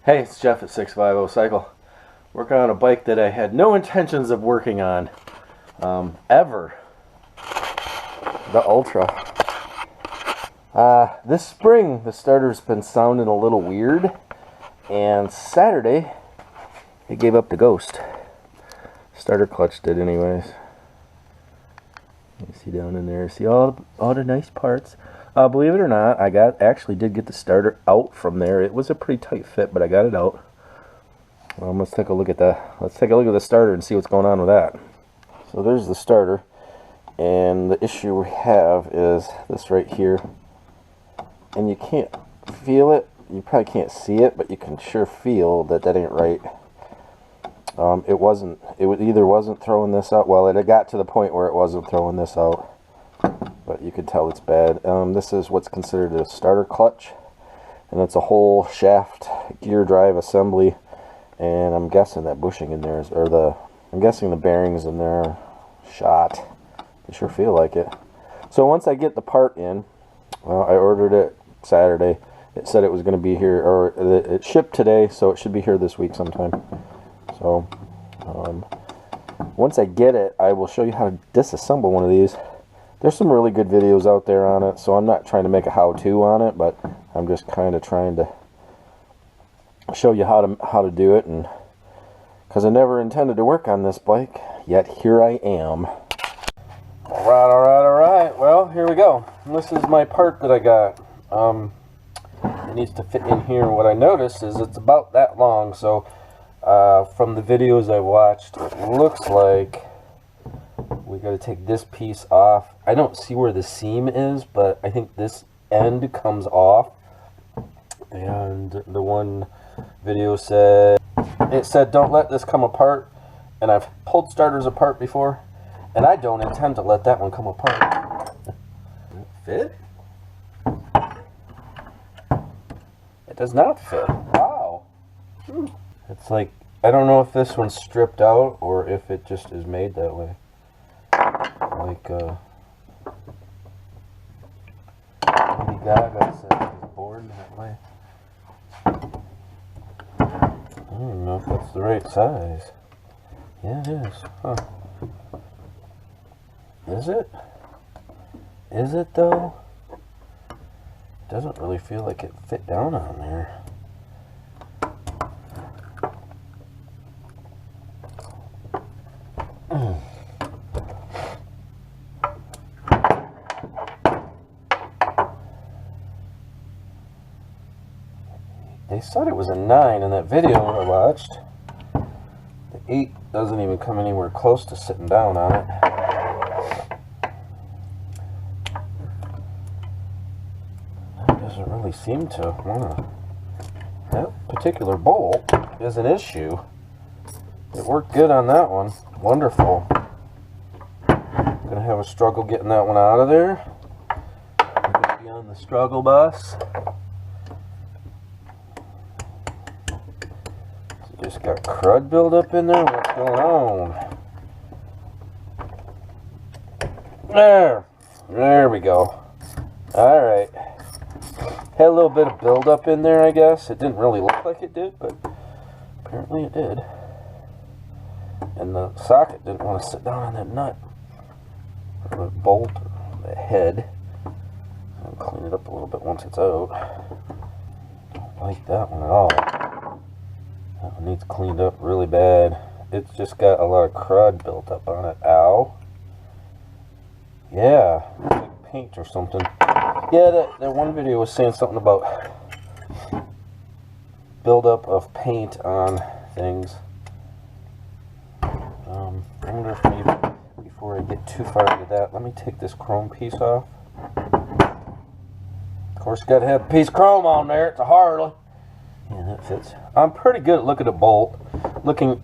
Hey, it's Jeff at 650 Cycle. Working on a bike that I had no intentions of working on ever. The Ultra. This spring the starter's been sounding a little weird, and Saturday it gave up the ghost. Starter clutch did anyways. You see down in there, see all the nice parts. Believe it or not, I actually did get the starter out from there. It was a pretty tight fit, but I got it out. Let's take a look at the starter and see what's going on with that. So there's the starter, and the issue we have is this right here. And you can't feel it. You probably can't see it, but you can sure feel that ain't right. It either wasn't throwing this out. Well, it had got to the point where it wasn't throwing this out, but you could tell it's bad. This is what's considered a starter clutch, and it's a whole shaft gear drive assembly. And I'm guessing that bushing in there I'm guessing the bearings in there are shot. I sure feel like it. So once I get the part in, well, I ordered it Saturday. It said it was going to be here, or it shipped today, so it should be here this week sometime. So once I get it, I will show you how to disassemble one of these. There's some really good videos out there on it, so I'm not trying to make a how-to on it, but I'm just kind of trying to show you how to do it, and because I never intended to work on this bike, yet here I am. Alright, well, here we go. This is my part that I got. It needs to fit in here. What I noticed is it's about that long, so from the videos I watched, it looks like we got to take this piece off. I don't see where the seam is, but I think this end comes off. And the one video said, don't let this come apart. And I've pulled starters apart before, and I don't intend to let that one come apart. Fit? It does not fit. Wow. It's like, I don't know if this one's stripped out or if it just is made that way. Like, Lady Gaga said it was born that way. I don't know if that's the right size. Yeah, it is. Huh. Is it? Is it though? It doesn't really feel like it fit down on there. They said it was a 9 in that video I watched. The 8 doesn't even come anywhere close to sitting down on it. It doesn't really seem to want to. That particular bolt is an issue. It worked good on that one. Wonderful. Gonna have a struggle getting that one out of there. I'm gonna be on the struggle bus. Just got crud buildup in there. What's going on? There we go. Alright. Had a little bit of buildup in there, I guess. It didn't really look like it did, but apparently it did. And the socket didn't want to sit down on that nut, or the bolt, or the head. I'll clean it up a little bit once it's out. Don't like that one at all. That one needs cleaned up really bad. It's just got a lot of crud built up on it. Ow. Yeah, like paint or something. Yeah, that one video was saying something about buildup of paint on things. I wonder if maybe before I get too far into that, let me take this chrome piece off. Of course, you got to have a piece of chrome on there. It's a Harley. Yeah, that fits. I'm pretty good at looking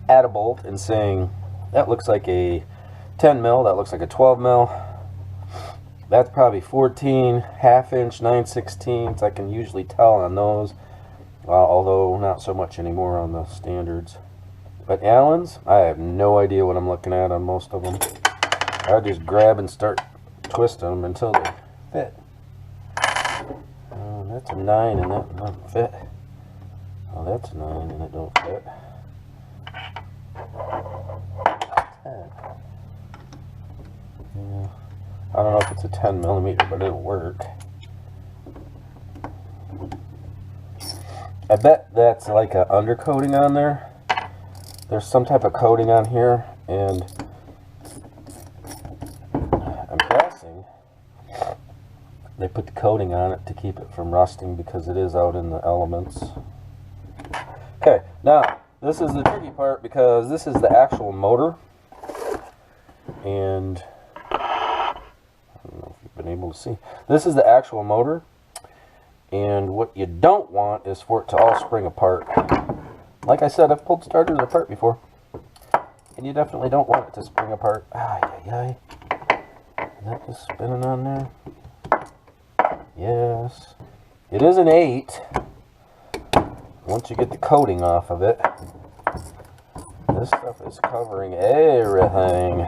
at a bolt and saying, that looks like a 10 mil, that looks like a 12 mil. That's probably 14, half inch, 9/16. I can usually tell on those, although not so much anymore on the standards. But Allen's, I have no idea what I'm looking at on most of them. I just grab and start twisting them until they fit. That's a 9 and that doesn't fit. Oh, that's a 9 and it don't fit. 10. Yeah. I don't know if it's a 10 millimeter, but it'll work. I bet that's like an undercoating on there. There's some type of coating on here, and I'm guessing they put the coating on it to keep it from rusting because it is out in the elements. Okay, now this is the tricky part because this is the actual motor, and I don't know if you've been able to see. This is the actual motor, and what you don't want is for it to all spring apart. Like I said, I've pulled starters apart before, and you definitely don't want it to spring apart. Is that just spinning on there? Yes. It is an 8. Once you get the coating off of it, this stuff is covering everything.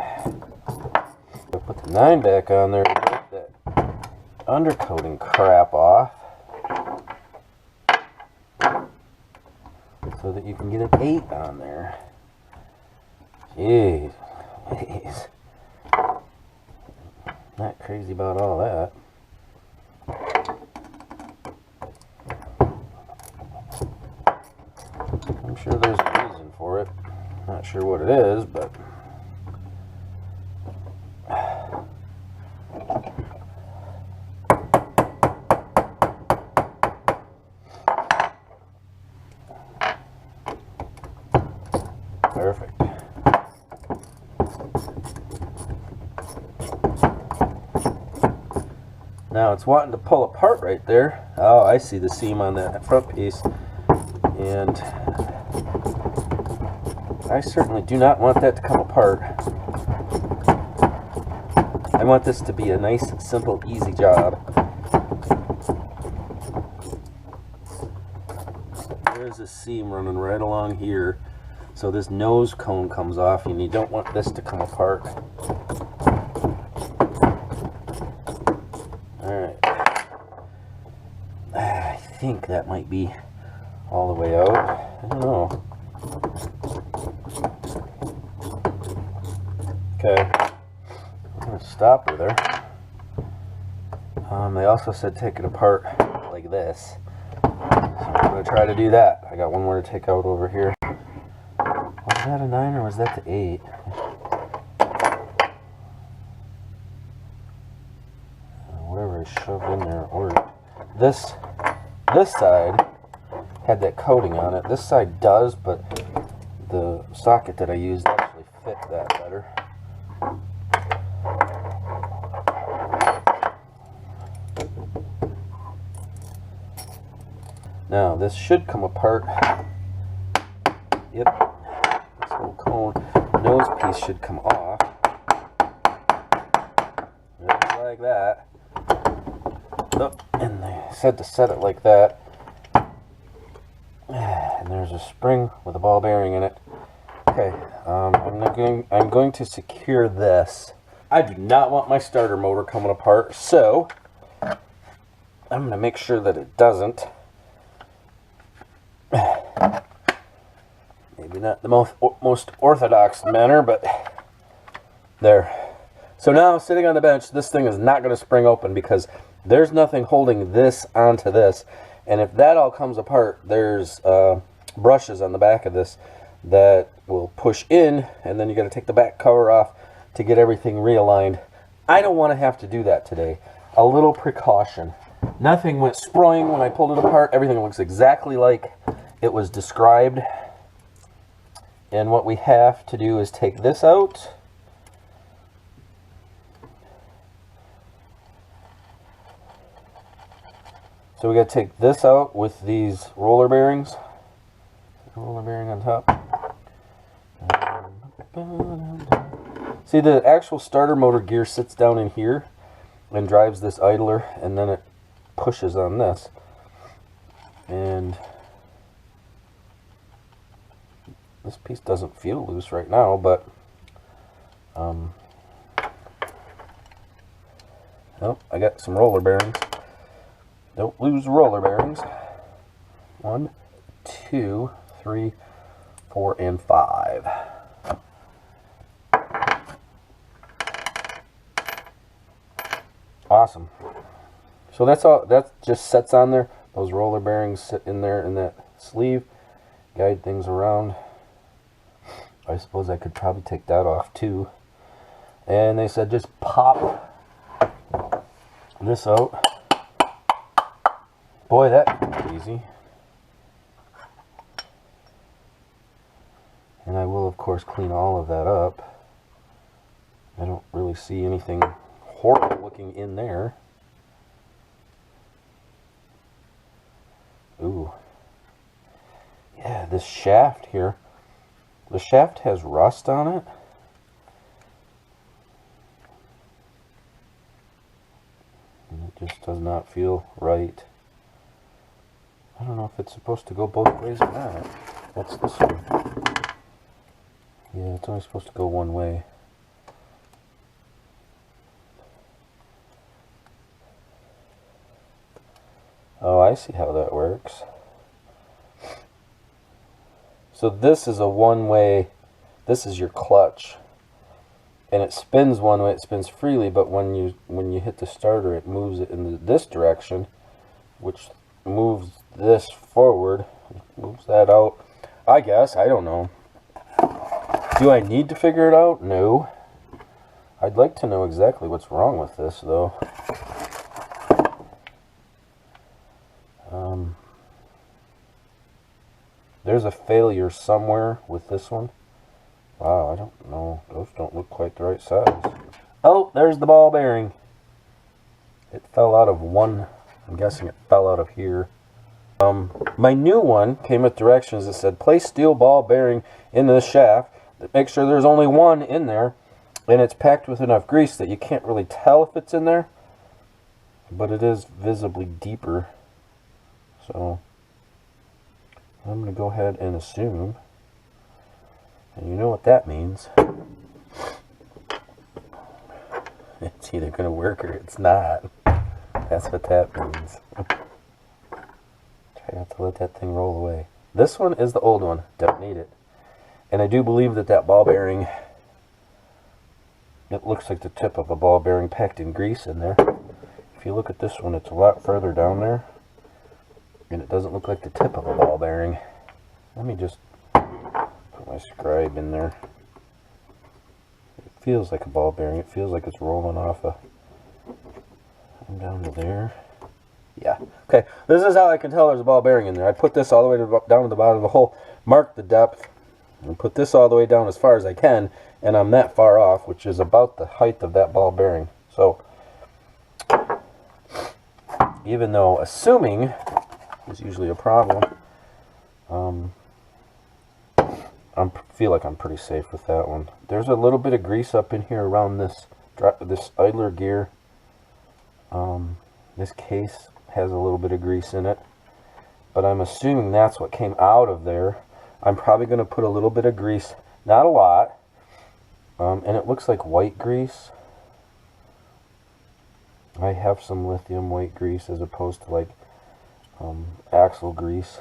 I'll put the 9 back on there to get that undercoating crap off, so that you can get an 8 on there. Jeez. Not crazy about all that. I'm sure there's a reason for it. Not sure what it is, but perfect. Now it's wanting to pull apart right there. Oh, I see the seam on that front piece, and I certainly do not want that to come apart. I want this to be a nice, simple, easy job. There's a seam running right along here, so this nose cone comes off, and you don't want this to come apart. Alright. I think that might be all the way out. I don't know. Okay, I'm going to stop her there. They also said take it apart like this. So I'm going to try to do that. I got one more to take out over here. Was that a 9 or was that the 8? Whatever I shoved in there worked. This side had that coating on it. This side does, but the socket that I used actually fit that better. Now this should come apart. Yep, this whole cone nose piece should come off. Just like that. Oh, and they said to set it like that. And there's a spring with a ball bearing in it. Okay, I'm going to secure this. I do not want my starter motor coming apart, so I'm going to make sure that it doesn't. Maybe not the most orthodox manner, but there. So now, sitting on the bench, this thing is not going to spring open because there's nothing holding this onto this. And if that all comes apart, there's brushes on the back of this that will push in, and then you got to take the back cover off to get everything realigned. I don't want to have to do that today. A little precaution. Nothing went sproing when I pulled it apart. Everything looks exactly like it was described. And what we have to do is take this out. So we got to take this out with these roller bearings. Roller bearing on top. See, the actual starter motor gear sits down in here and drives this idler, and then it pushes on this. And this piece doesn't feel loose right now, but oh, I got some roller bearings. Don't lose roller bearings. 1, 2, 3, 4, and 5. Awesome. So that's all. That just sets on there. Those roller bearings sit in there in that sleeve, guide things around. I suppose I could probably take that off too. And they said just pop this out. Boy, that's easy. And I will, of course, clean all of that up. I don't really see anything horrible looking in there. Ooh. Yeah, this shaft here. The shaft has rust on it. And it just does not feel right. I don't know if it's supposed to go both ways or not. What's this one? Yeah, it's only supposed to go one way. Oh, I see how that works. So this is a one-way, this is your clutch. And it spins one way, it spins freely, but when you hit the starter, it moves it in this direction, which moves this forward, moves that out. I guess, I don't know. Do I need to figure it out? No. I'd like to know exactly what's wrong with this, though. There's a failure somewhere with this one. Wow, I don't know. Those don't look quite the right size. Oh, there's the ball bearing. It fell out of one. I'm guessing it fell out of here. My new one came with directions that said place steel ball bearing into the shaft. Make sure there's only one in there, and it's packed with enough grease that you can't really tell if it's in there, but it is visibly deeper. So I'm going to go ahead and assume, and you know what that means. It's either going to work or it's not. That's what that means. Try not to let that thing roll away. This one is the old one. Don't need it. And I do believe that that ball bearing, it looks like the tip of a ball bearing packed in grease in there. If you look at this one, it's a lot further down there. And it doesn't look like the tip of a ball bearing. Let me just put my scribe in there. It feels like a ball bearing. It feels like it's rolling off a... I'm down to there. Yeah. Okay. This is how I can tell there's a ball bearing in there. I put this all the way down to the bottom of the hole, mark the depth, and put this all the way down as far as I can, and I'm that far off, which is about the height of that ball bearing. So, even though assuming is usually a problem, I feel like I'm pretty safe with that one. There's a little bit of grease up in here around this idler gear. This case has a little bit of grease in it, but I'm assuming that's what came out of there. I'm probably going to put a little bit of grease, not a lot, and it looks like white grease. I have some lithium white grease as opposed to like axle grease.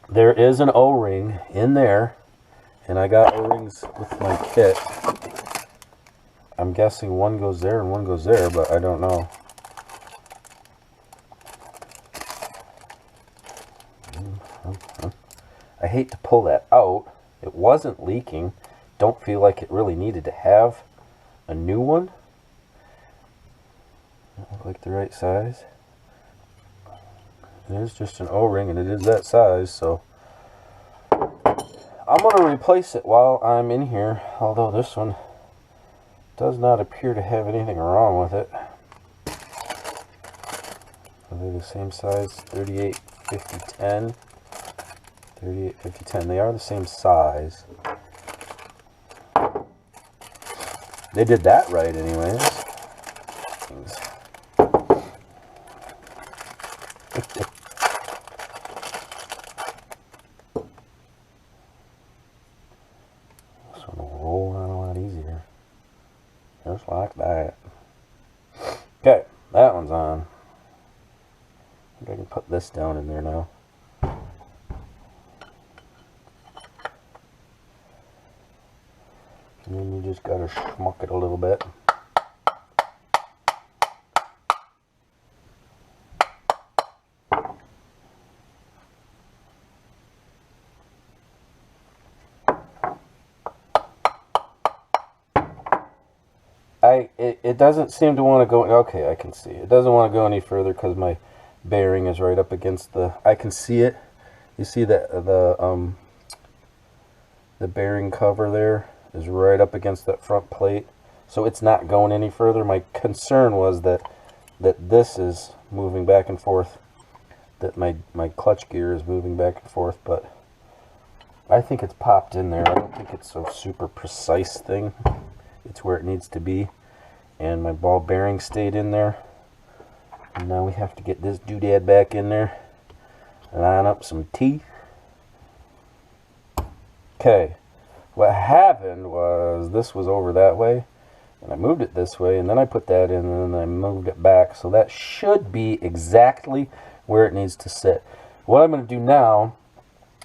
There is an O-ring in there, and I got O-rings with my kit. I'm guessing one goes there and one goes there, but I don't know. I hate to pull that out. It wasn't leaking. Don't feel like it really needed to have a new one. Look like the right size. It is just an O-ring, and it is that size, so I'm going to replace it while I'm in here, although this one does not appear to have anything wrong with it. Are they the same size? 38, 50, 10. 38, 50, 10. They are the same size. They did that right anyways. This one will roll on a lot easier. Just like that. Okay, that one's on. I think I can put this down in there now. And then you just gotta schmuck it a little bit. It doesn't seem to want to go. Okay, I can see. It doesn't want to go any further because my bearing is right up against the. I can see it. You see that the bearing cover there is right up against that front plate, so it's not going any further. My concern was that this is moving back and forth, that my clutch gear is moving back and forth, but I think it's popped in there. I don't think it's a super precise thing. It's where it needs to be. And my ball bearing stayed in there. And now we have to get this doodad back in there. Line up some teeth. Okay. What happened was this was over that way. And I moved it this way. And then I put that in and then I moved it back. So that should be exactly where it needs to sit. What I'm going to do now,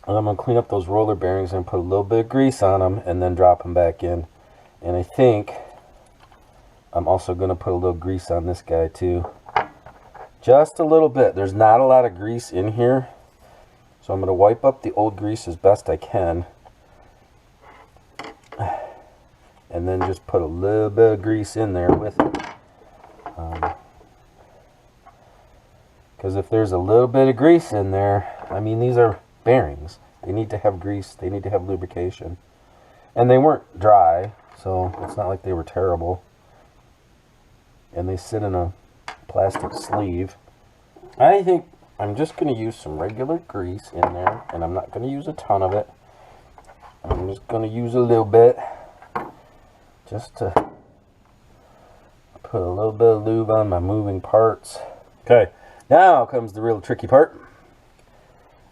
I'm going to clean up those roller bearings and put a little bit of grease on them and then drop them back in. And I think I'm also going to put a little grease on this guy too. Just a little bit. There's not a lot of grease in here. So I'm going to wipe up the old grease as best I can. And then just put a little bit of grease in there with it. Because if there's a little bit of grease in there, I mean, these are bearings. They need to have grease. They need to have lubrication. And they weren't dry, so it's not like they were terrible. And they sit in a plastic sleeve. I think I'm just going to use some regular grease in there, and I'm not going to use a ton of it. I'm just going to use a little bit just to put a little bit of lube on my moving parts. Okay, now comes the real tricky part,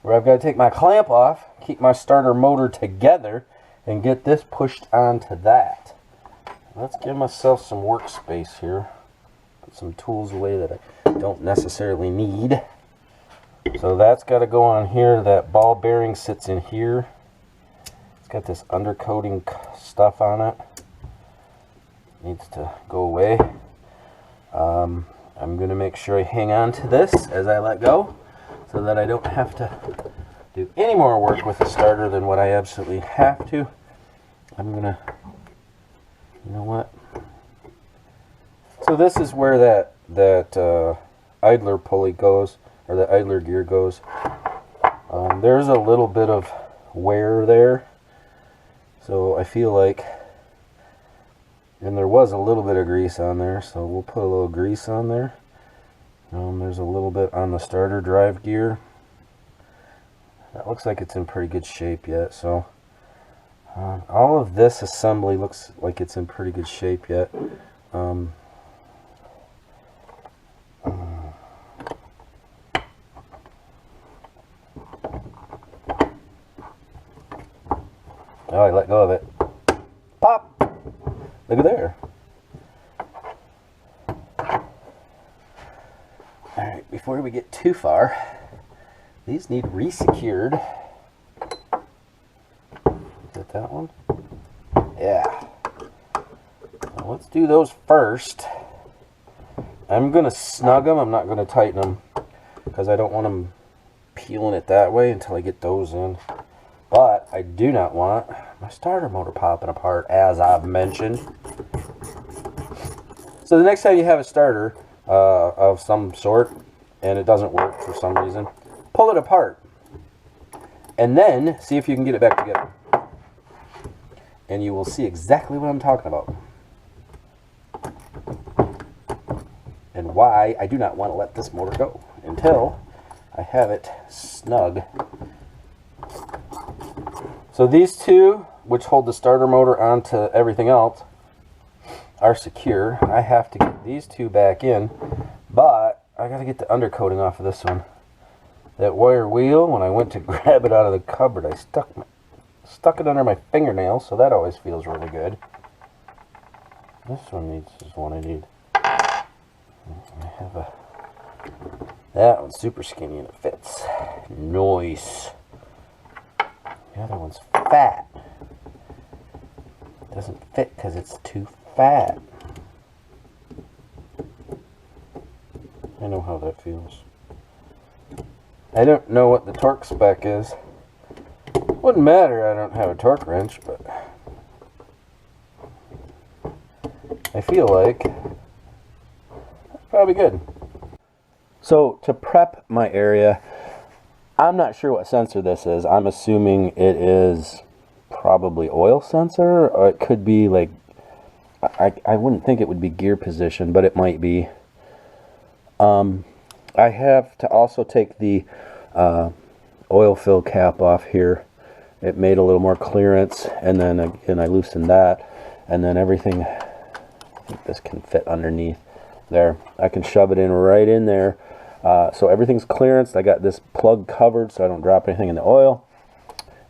where I've got to take my clamp off, keep my starter motor together, and get this pushed onto that. Let's give myself some workspace here. Put some tools away that I don't necessarily need. So that's got to go on here. That ball bearing sits in here. It's got this undercoating stuff on it. Needs to go away. I'm going to make sure I hang on to this as I let go, so that I don't have to do any more work with the starter than what I absolutely have to. I'm going to, you know what? So this is where that idler pulley goes, or the idler gear goes. There's a little bit of wear there, so I feel like, and there was a little bit of grease on there, so we'll put a little grease on there. There's a little bit on the starter drive gear. That looks like it's in pretty good shape yet, so all of this assembly looks like it's in pretty good shape yet. Oh, I let go of it. Pop! Look at there. Alright, before we get too far, these need re-secured. Is it that one? Yeah. Now let's do those first. I'm going to snug them. I'm not going to tighten them because I don't want them peeling it that way until I get those in. But I do not want my starter motor popping apart, as I've mentioned. So the next time you have a starter of some sort and it doesn't work for some reason, pull it apart and then see if you can get it back together. And you will see exactly what I'm talking about. And why I do not want to let this motor go until I have it snug. So these two, which hold the starter motor onto everything else, are secure. I have to get these two back in, but I got to get the undercoating off of this one. That wire wheel, when I went to grab it out of the cupboard, I stuck it under my fingernail, so that always feels really good. This one is one I need. I have that one's super skinny and it fits. Nice. The other one's fat. doesn't fit because it's too fat. I know how that feels. I don't know what the torque spec is. Wouldn't matter, I don't have a torque wrench, but I feel like probably good. So to prep my area, I'm not sure what sensor this is. I'm assuming it is probably oil sensor, or it could be like, I wouldn't think it would be gear position, but it might be. I have to also take the oil fill cap off here. It made a little more clearance, and then again I loosened that, and then everything, I think this can fit underneath there. I can shove it in right in there. So everything's clearanced. I got this plug covered so I don't drop anything in the oil,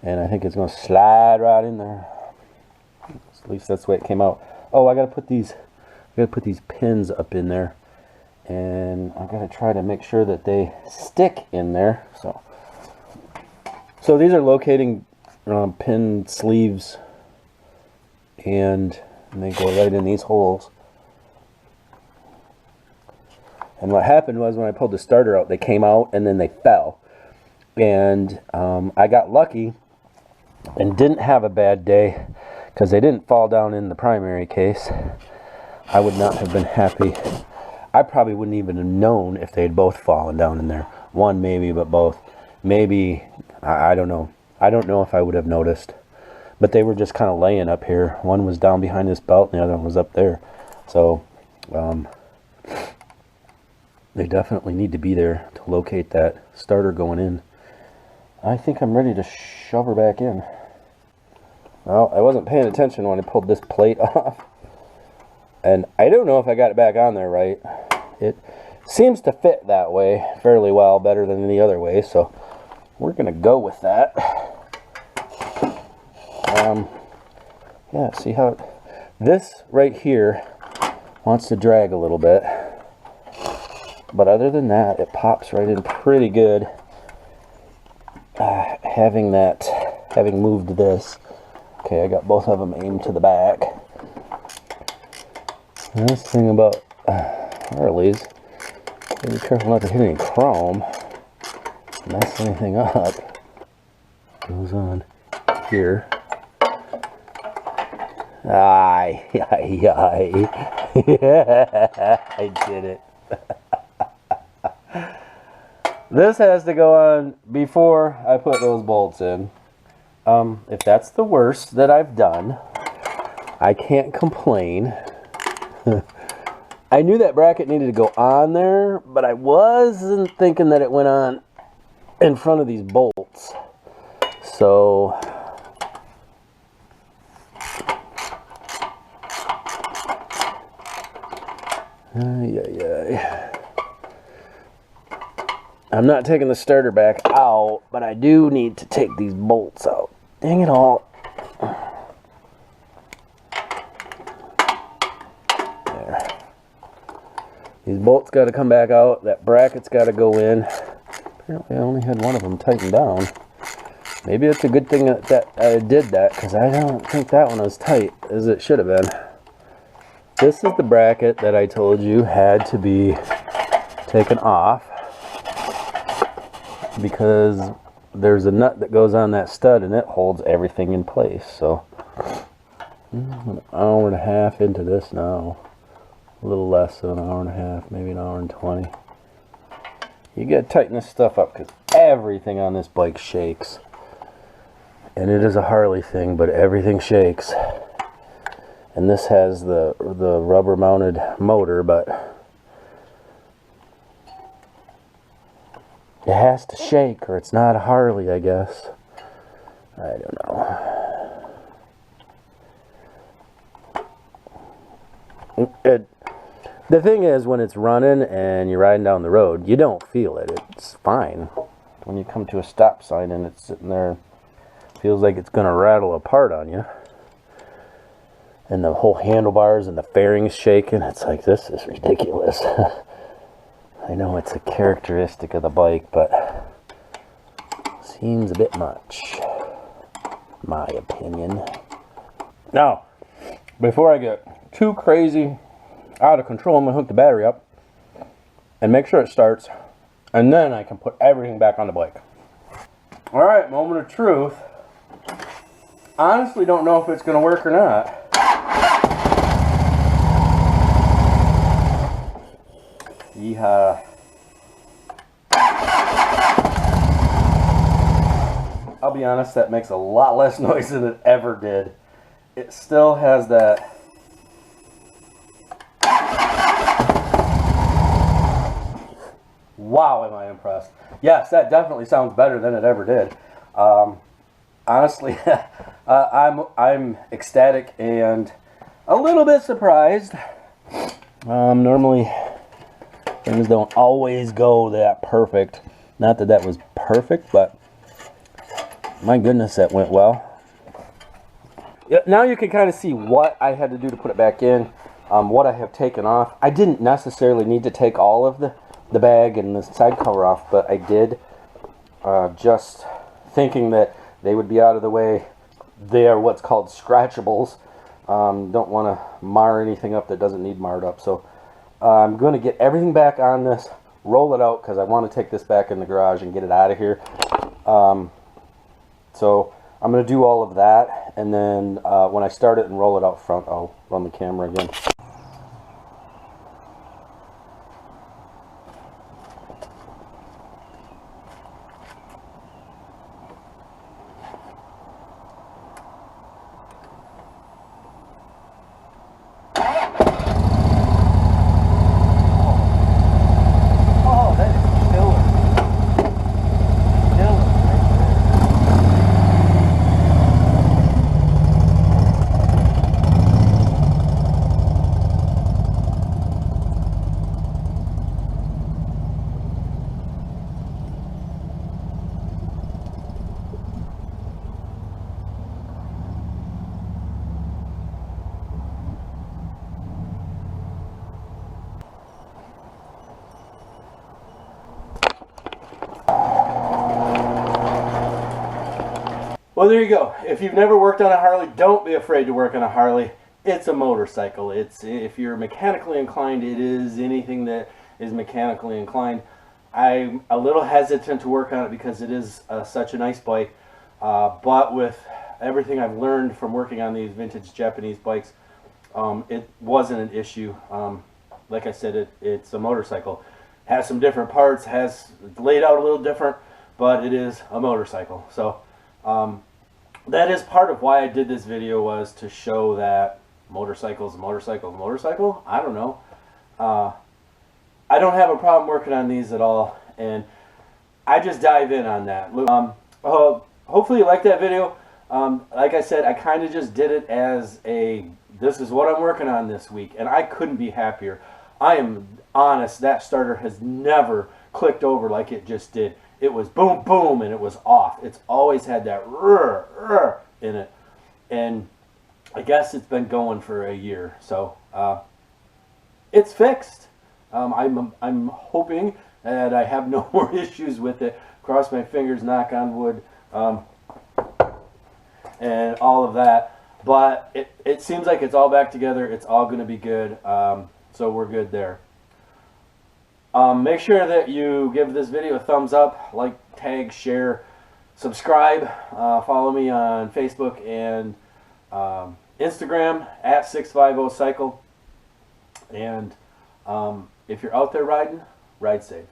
and I think it's going to slide right in there. At least that's the way it came out. Oh, I got to put these pins up in there, and I'm going to try to make sure that they stick in there. So these are locating pin sleeves, and they go right in these holes. And what happened was when I pulled the starter out, they came out and then they fell. And I got lucky and didn't have a bad day because they didn't fall down in the primary case. I would not have been happy. I probably wouldn't even have known if they had both fallen down in there. One maybe, but both. Maybe, I don't know. I don't know if I would have noticed. But they were just kind of laying up here. One was down behind this belt and the other one was up there. So, they definitely need to be there to locate that starter going in. I think I'm ready to shove her back in. Well, I wasn't paying attention when I pulled this plate off. And I don't know if I got it back on there right. It seems to fit that way fairly well, better than any other way. So we're going to go with that. Yeah, see how this right here wants to drag a little bit. But other than that, it pops right in pretty good. Having moved this. Okay, I got both of them aimed to the back. The nice thing about Harleys, be careful not to hit any chrome. Mess anything up. Goes on here. Aye, aye, aye. Yeah, I did it. This has to go on before I put those bolts in. If that's the worst that I've done, I can't complain. I knew that bracket needed to go on there, but I wasn't thinking that it went on in front of these bolts. So I'm not taking the starter back out, but I do need to take these bolts out. Dang it all. There. These bolts got to come back out. That bracket's got to go in. Apparently I only had one of them tightened down. Maybe it's a good thing that I did that, because I don't think that one was tight as it should have been. This is the bracket that I told you had to be taken off, because there's a nut that goes on that stud and it holds everything in place. So an hour and a half into this now, a little less than an hour and a half, maybe an hour and 20. You gotta tighten this stuff up because everything on this bike shakes, and it is a Harley thing, but everything shakes. And this has the rubber mounted motor, but it has to shake or it's not a Harley, I guess. I don't know. The thing is, when it's running and you're riding down the road, you don't feel it. It's fine. When you come to a stop sign and it's sitting there, it feels like it's going to rattle apart on you. And the whole handlebars and the fairings shaking. It's like, this is ridiculous. I know it's a characteristic of the bike, but seems a bit much, my opinion. Now, before I get too crazy out of control, I'm going to hook the battery up and make sure it starts, and then I can put everything back on the bike. Alright, moment of truth. Honestly don't know if it's going to work or not. Yeehaw. I'll be honest, that makes a lot less noise than it ever did. It still has that wow, am I impressed. Yes, that definitely sounds better than it ever did. Honestly, I'm ecstatic and a little bit surprised. Normally, things don't always go that perfect. Not that that was perfect, but my goodness, that went well. Yeah, now you can kind of see what I had to do to put it back in, what I have taken off. I didn't necessarily need to take all of the bag and the side cover off, but I did, just thinking that they would be out of the way. They are what's called scratchables. Don't want to mar anything up that doesn't need marred up. So I'm going to get everything back on this, roll it out, because I want to take this back in the garage and get it out of here. So I'm going to do all of that, and then when I start it and roll it out front, I'll run the camera again. Well, there you go. If you've never worked on a Harley, don't be afraid to work on a Harley. It's a motorcycle. If you're mechanically inclined, it is anything that is mechanically inclined. I'm a little hesitant to work on it because it is such a nice bike. But with everything I've learned from working on these vintage Japanese bikes, it wasn't an issue. Like I said, it's a motorcycle. Has some different parts, has laid out a little different, but it is a motorcycle. So that is part of why I did this video, was to show that motorcycles. I don't know. I don't have a problem working on these at all, and I just dive in on that. Hopefully you like that video. Like I said, I kind of just did it as this is what I'm working on this week, and I couldn't be happier. I am honest, that starter has never clicked over like it just did. It was boom, boom, and it was off. It's always had that rrr in it. And I guess it's been going for a year. So it's fixed. I'm hoping that I have no more issues with it. Cross my fingers, knock on wood, and all of that. But it seems like it's all back together. It's all going to be good. So we're good there. Make sure that you give this video a thumbs up, like, tag, share, subscribe. Follow me on Facebook and Instagram at 650cycle. And if you're out there riding, ride safe.